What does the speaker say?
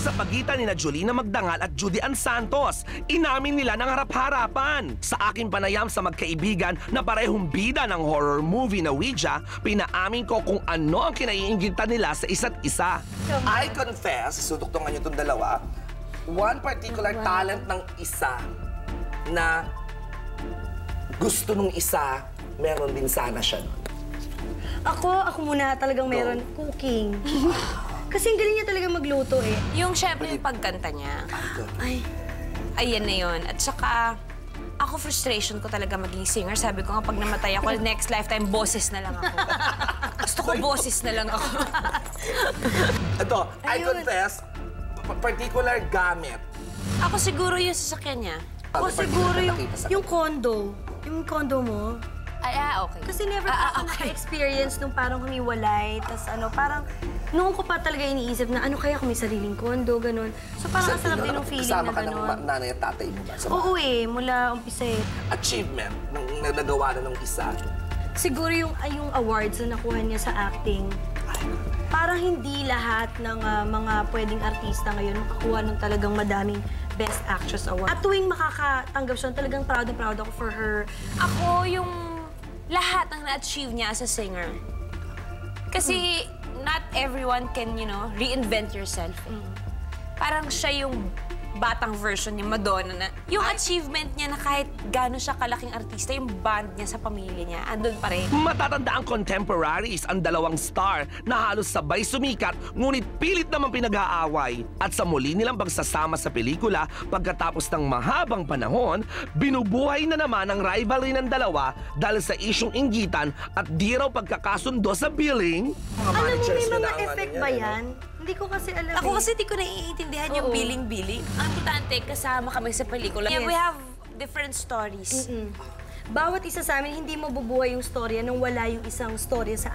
sa pagitan ni Julina Magdangal at Judy Ann Santos. Inamin nila ng harap-harapan. Sa aking panayam sa magkaibigan na parehong bida ng horror movie na Ouija, pinaamin ko kung ano ang kinaiinggitan nila sa isa't isa. I confess, suduktungan niyo itong dalawa, one particular talent ng isa na gusto nung isa, meron din sana siya nun. Ako muna talagang meron cooking. Kasi ang galing niya talaga magluto eh. Yung syempre yung pagkanta niya. Ay. Ayan na yun. At saka, ako frustration ko talaga maging singer. Sabi ko nga pag namatay ako, next lifetime, boses na lang ako. Gusto ko boses na lang ako. Ito, I confess, particular gamit. Ako siguro yung sasakyan niya. Ako siguro yung condo. Yung condo mo. Ay, okay. Kasi never pa ako na-experience nung parang humiwalay. Tapos ano, parang noon ko pa talaga iniisip na ano kaya kung may sariling condo, ganun. So parang ang sarap din ng feeling na Kasama ka ganun. ng nanay at tatay mo ba? Oo eh, mula umpisa eh. Achievement nung nagawa na ng isa. Siguro yung awards na nakuha niya sa acting. Parang hindi lahat ng mga pwedeng artista ngayon makakuha ng talagang madaming Best Actress Award. At tuwing makakatanggap siya, talagang proud na proud ako for her. Ako yung lahat ng na-achieve niya as a singer. Kasi not everyone can, you know, reinvent yourself. Parang siya yung batang version ni Madonna na yung achievement niya na kahit gano'n siya kalaking artista, yung band niya sa pamilya niya, andun pa rin. Matatanda ang contemporaries, ang dalawang star na halos sabay sumikat, ngunit pilit naman pinag-aaway. At sa muli nilang pagsasama sa pelikula, pagkatapos ng mahabang panahon, binubuhay na naman ang rivalry ng dalawa dahil sa isyong inggitan at di raw pagkakasundo sa billing. Alam mo, may mga effect ba yan? Hindi ko kasi alam. Ako kasi di ko naiintindihan yung billing-billing. Ang importante, kasama kami sa pelikula. Yes. We have different stories. Bawat isa sa amin, hindi mabubuhay yung storya nung wala yung isang storya sa